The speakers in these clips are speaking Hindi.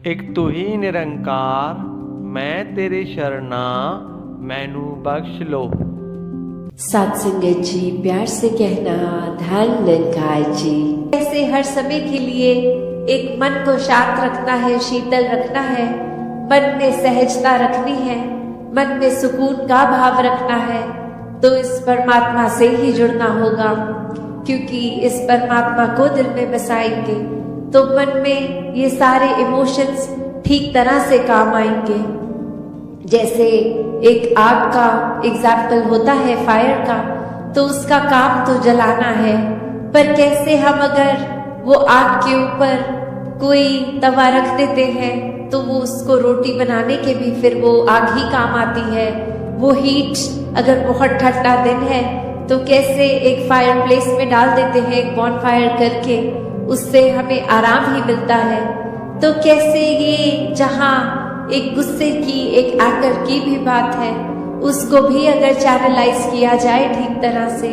एक तू ही निरंकार, मैं तेरे शरणा, मैनू बख्श लो। सात संगत जी, प्यार से कहना धन निरंकार जी। ऐसे हर समय के लिए एक मन को शांत रखना है, शीतल रखना है, मन में सहजता रखनी है, मन में सुकून का भाव रखना है, तो इस परमात्मा से ही जुड़ना होगा। क्योंकि इस परमात्मा को दिल में बसाएंगे तो मन में ये सारे इमोशंस ठीक तरह से काम आएंगे। जैसे एक आग का एग्जाम्पल होता है फायर का, तो उसका काम तो जलाना है, पर कैसे हम अगर वो आग के ऊपर कोई तवा रख देते हैं तो वो उसको रोटी बनाने के भी फिर वो आग ही काम आती है। वो हीट अगर बहुत ठंडा दिन है तो कैसे एक फायर प्लेस में डाल देते हैं, एक बॉन फायर करके, उससे हमें आराम ही मिलता है। तो कैसे ये जहाँ एक गुस्से की, एक एंगर की भी बात है, उसको भी अगर चैनलाइज किया जाए ठीक तरह से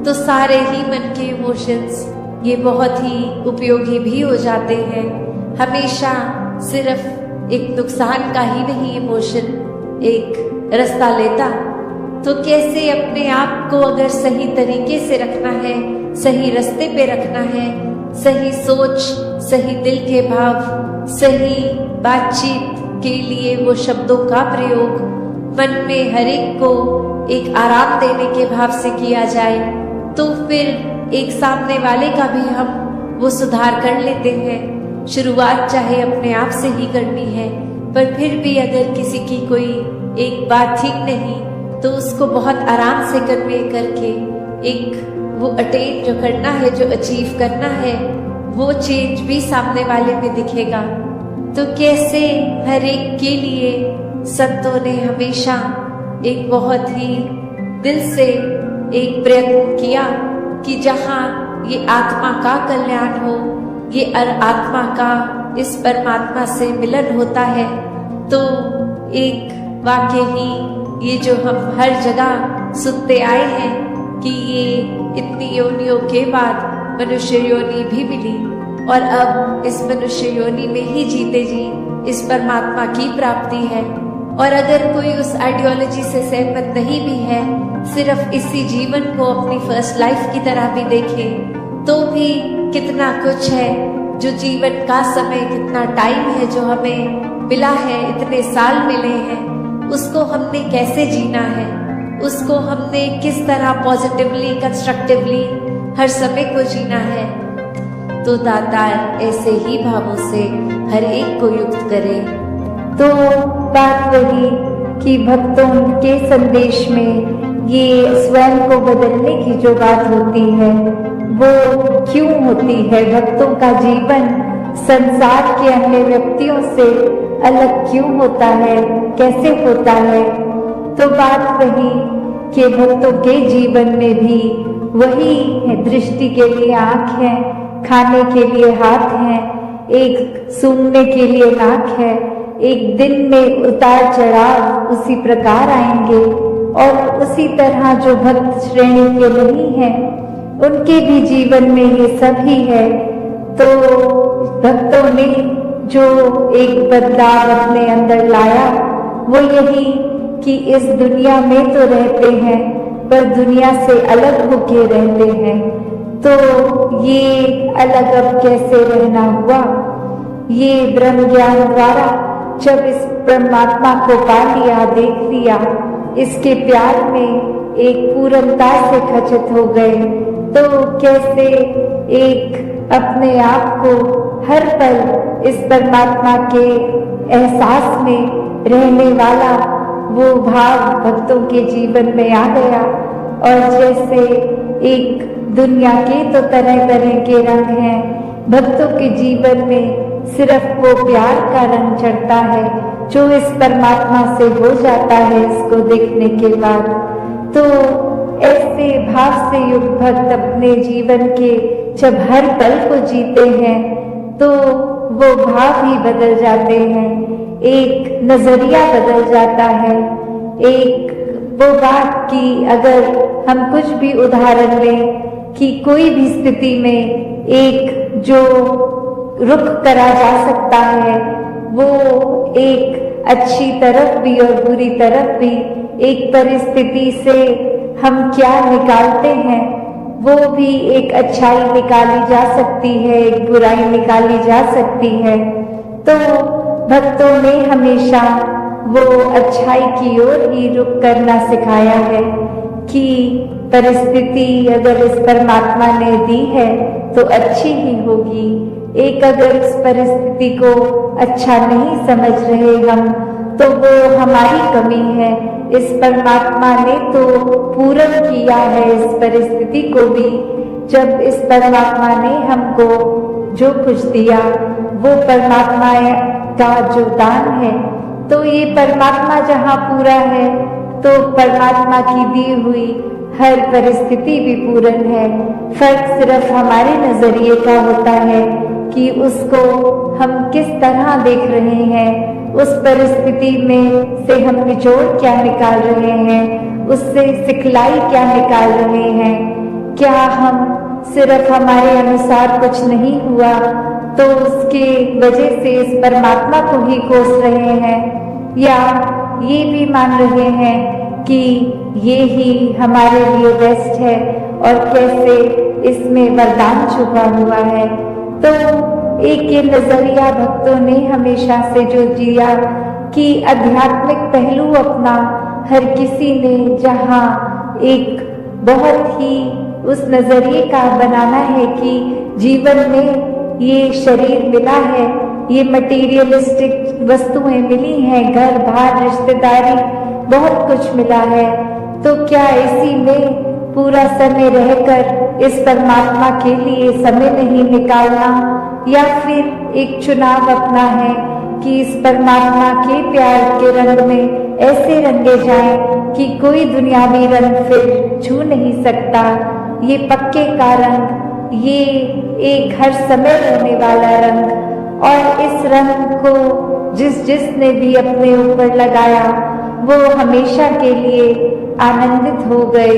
तो सारे ही मन के इमोशंस ये बहुत ही उपयोगी भी हो जाते हैं। हमेशा सिर्फ एक नुकसान का ही नहीं इमोशन एक रास्ता लेता, तो कैसे अपने आप को अगर सही तरीके से रखना है, सही रास्ते पे रखना है, सही सोच, सही दिल के भाव, सही बातचीत के लिए वो शब्दों का प्रयोग मन में हर एक को एक आराम देने के भाव से किया जाए तो फिर एक सामने वाले का भी हम वो सुधार कर लेते हैं। शुरुआत चाहे अपने आप से ही करनी है, पर फिर भी अगर किसी की कोई एक बात ठीक नहीं तो उसको बहुत आराम से कन्वे करके एक वो अटेन जो करना है, जो अचीव करना है, वो चेंज भी सामने वाले में दिखेगा। तो कैसे हर एक के लिए संतों ने हमेशा एक बहुत ही दिल से एक प्रयत्न किया कि जहाँ ये आत्मा का कल्याण हो, ये आत्मा का इस परमात्मा से मिलन होता है, तो एक वाकई ही ये जो हम हर जगह सुनते आए हैं कि ये इतनी योनियों के बाद मनुष्य योनि भी मिली और अब इस मनुष्य योनि में ही जीते जी इस परमात्मा की प्राप्ति है। और अगर कोई उस आइडियोलॉजी से सहमत नहीं भी है, सिर्फ इसी जीवन को अपनी फर्स्ट लाइफ की तरह भी देखे तो भी कितना कुछ है जो जीवन का समय, कितना टाइम है जो हमें मिला है, इतने साल मिले हैं, उसको हमने कैसे जीना है, उसको हमने किस तरह पॉजिटिवली, कंस्ट्रक्टिवली हर समय को जीना है। तो दातार ऐसे ही भावों से हर एक को युक्त करे। तो बात वही कि भक्तों के संदेश में ये स्वयं को बदलने की जो बात होती है वो क्यों होती है, भक्तों का जीवन संसार के अन्य व्यक्तियों से अलग क्यों होता है, कैसे होता है। तो बात वही कि भक्तों के जीवन में भी वही है, दृष्टि के लिए आँख है, खाने के लिए हाथ है, एक सूंघने के लिए नाक है, एक दिन में उतार चढ़ाव उसी प्रकार आएंगे। और उसी तरह जो भक्त श्रेणी के नहीं है उनके भी जीवन में ये सब ही है। तो भक्तों ने जो एक बदलाव अपने अंदर लाया वो यही कि इस दुनिया में तो रहते हैं पर दुनिया से अलग होके रहते हैं। तो ये अलग अब कैसे रहना हुआ, ये ब्रह्म ज्ञान द्वारा जब इस परमात्मा को पा लिया, देख लिया, इसके प्यार में एक पूर्णता से खचित हो गए, तो कैसे एक अपने आप को हर पल इस परमात्मा के एहसास में रहने वाला वो भाव भक्तों के जीवन में आ गया। और जैसे एक दुनिया के तो तरह तरह के रंग हैं, भक्तों के जीवन में सिर्फ वो प्यार का रंग चढ़ता है जो इस परमात्मा से हो जाता है इसको देखने के बाद। तो ऐसे भाव से युक्त भक्त अपने जीवन के जब हर पल को जीते हैं तो वो भाव ही बदल जाते हैं, एक नजरिया बदल जाता है। एक वो बात कि अगर हम कुछ भी उदाहरण लें कि कोई भी स्थिति में एक जो रुख करा जा सकता है एक अच्छी तरफ भी और बुरी तरफ भी, एक परिस्थिति से हम क्या निकालते हैं वो भी एक अच्छाई निकाली जा सकती है, एक बुराई निकाली जा सकती है। तो भक्तों ने हमेशा वो अच्छाई की ओर ही रुख करना सिखाया है कि परिस्थिति अगर इस परमात्मा ने दी है तो अच्छी ही होगी। एक अगर इस परिस्थिति को अच्छा नहीं समझ रहे हम तो वो हमारी कमी है। इस परमात्मा ने तो पूर्ण किया है इस परिस्थिति को भी। जब इस परमात्मा ने हमको जो कुछ दिया वो परमात्मा का जो दान है, तो ये परमात्मा जहाँ पूरा है तो परमात्मा की दी हुई हर परिस्थिति भी पूर्ण है। फर्क सिर्फ हमारे नजरिए का होता है कि उसको हम किस तरह देख रहे हैं, उस परिस्थिति में से हम निचोड़ क्या निकाल रहे हैं, उससे सिखलाई क्या निकाल रहे हैं। क्या हम सिर्फ हमारे अनुसार कुछ नहीं हुआ तो उसके वजह से इस परमात्मा को ही कोस रहे हैं, या ये भी मान रहे हैं कि ये ही हमारे लिए बेस्ट है और कैसे इसमें वरदान छुपा हुआ है। तो एक ये नजरिया भक्तों ने हमेशा से जो दिया कि आध्यात्मिक पहलू अपना हर किसी ने जहाँ एक बहुत ही उस नजरिए का बनाना है कि जीवन में ये शरीर मिला है, ये मटेरियलिस्टिक वस्तुएं मिली हैं, घर बार रिश्तेदारी बहुत कुछ मिला है, तो क्या इसी में पूरा समय रहकर इस परमात्मा के लिए समय नहीं निकालना, या फिर एक चुनाव अपना है कि इस परमात्मा के प्यार के रंग में ऐसे रंगे जाएं कि कोई दुनियावी रंग फिर छू नहीं सकता। ये पक्के का रंग, ये एक हर समय रहने वाला रंग, और इस रंग को जिसने भी अपने ऊपर लगाया वो हमेशा के लिए आनंदित हो गए।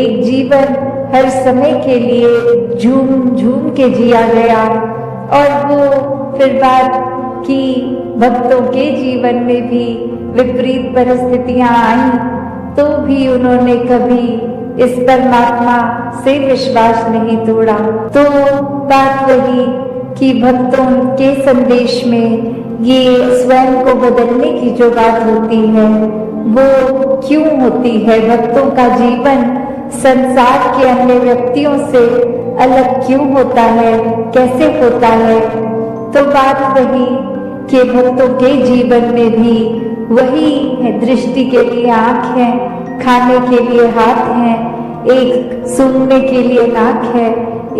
एक जीवन हर समय के लिए झूम झूम के जिया गया। और वो फिर बात की भक्तों के जीवन में भी विपरीत परिस्थितियां आई तो भी उन्होंने कभी इस परमात्मा से विश्वास नहीं तोड़ा। तो बात वही कि भक्तों के संदेश में ये स्वयं को बदलने की जो बात होती है वो क्यों होती है, भक्तों का जीवन संसार के अन्य व्यक्तियों से अलग क्यों होता है, कैसे होता है। तो बात वही कि भक्तों के जीवन में भी वही है, दृष्टि के लिए आँख है, खाने के लिए हाथ है, एक सूंघने के लिए नाक है।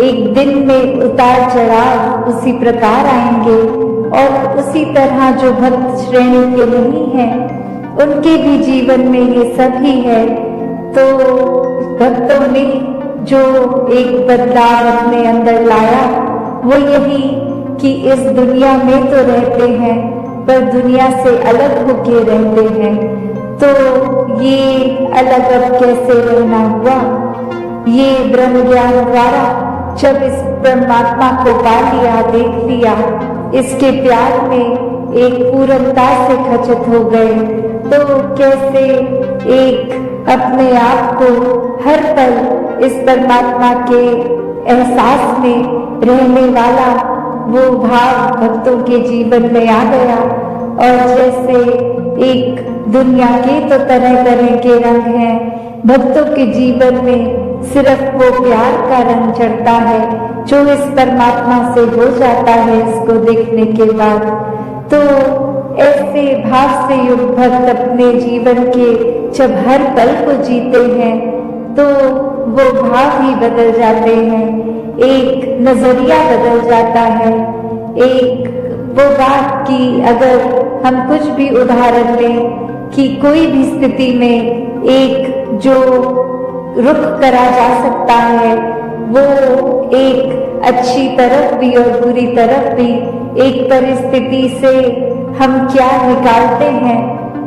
एक दिन में उतार चढ़ाव उसी प्रकार आएंगे, और उसी तरह जो भक्त श्रेणी के नहीं हैं उनके भी जीवन में ये सब ही है। तो भक्तों ने जो एक बदलाव अपने अंदर लाया वो यही कि इस दुनिया में तो रहते हैं पर दुनिया से अलग होके रहते हैं। तो ये अलग अब कैसे रहना हुआ, ये ब्रह्म ज्ञान द्वारा जब इस परमात्मा को पा लिया, देख लिया, इसके प्यार में एक पूर्णता से खचित हो गए, तो कैसे एक अपने आप को हर पल इस परमात्मा के एहसास में रहने वाला वो भाव भक्तों के जीवन में आ गया। और जैसे एक दुनिया के तो तरह तरह के रंग हैं, भक्तों के जीवन में सिर्फ वो प्यार का रंग चढ़ता है जो इस परमात्मा से हो जाता है इसको देखने के बाद। तो ऐसे भाव से युक्त भक्त अपने जीवन के जब हर पल को जीते हैं तो वो भाव ही बदल जाते हैं, एक नजरिया बदल जाता है। एक वो बात की अगर हम कुछ भी उदाहरण लें कि कोई भी स्थिति में एक जो रुख करा जा सकता है वो एक अच्छी तरफ भी और बुरी तरफ भी, एक परिस्थिति से हम क्या निकालते हैं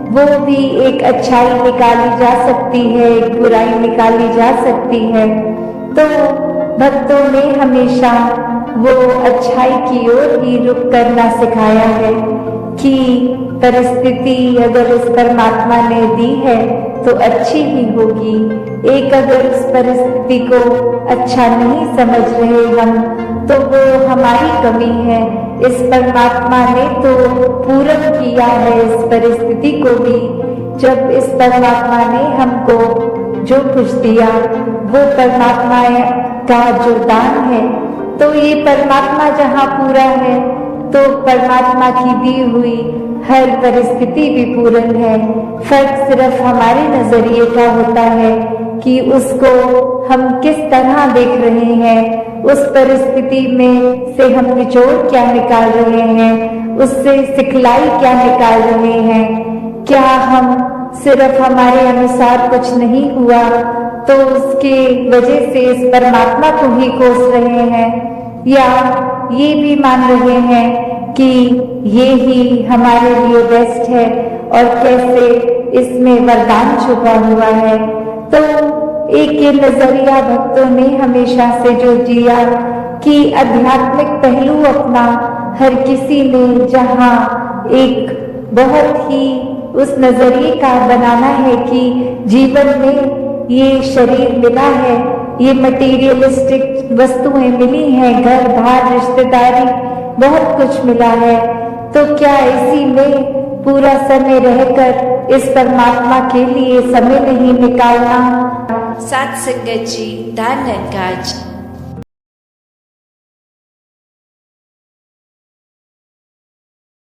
वो भी एक अच्छाई निकाली जा सकती है, एक बुराई निकाली जा सकती है। तो भक्तों ने हमेशा वो अच्छाई की ओर ही रुख करना सिखाया है कि परिस्थिति अगर इस परमात्मा ने दी है तो अच्छी ही होगी। एक अगर उस परिस्थिति को अच्छा नहीं समझ रहे हम, तो वो हमारी कमी है। इस परमात्मा ने तो पूर्ण किया है इस परिस्थिति को भी। जब इस परमात्मा ने हमको जो कुछ दिया वो परमात्मा का जो दान है, तो ये परमात्मा जहाँ पूरा है तो परमात्मा की दी हुई हर परिस्थिति भी पूर्ण है। फर्क सिर्फ हमारे नजरिए का होता है कि उसको हम किस तरह देख रहे हैं, उस परिस्थिति में से हम निचोड़ क्या निकाल रहे हैं, उससे सिखलाई क्या निकाल रहे हैं। क्या हम सिर्फ हमारे अनुसार कुछ नहीं हुआ तो उसके वजह से इस परमात्मा को ही कोस रहे हैं, या ये भी मान रहे हैं कि ये ही हमारे लिए बेस्ट है और कैसे इसमें वरदान छुपा हुआ है। तो एक ये नजरिया भक्तों ने हमेशा से जो जिया कि आध्यात्मिक पहलू अपना हर किसी ने जहाँ एक बहुत ही उस नजरिए का बनाना है कि जीवन में ये शरीर मिला है, ये मटेरियलिस्टिक वस्तुएं मिली हैं, घर बार रिश्तेदारी बहुत कुछ मिला है, तो क्या इसी में पूरा समय रहकर इस परमात्मा के लिए समय नहीं निकालना। साथ संगत जी, धन धन का जी।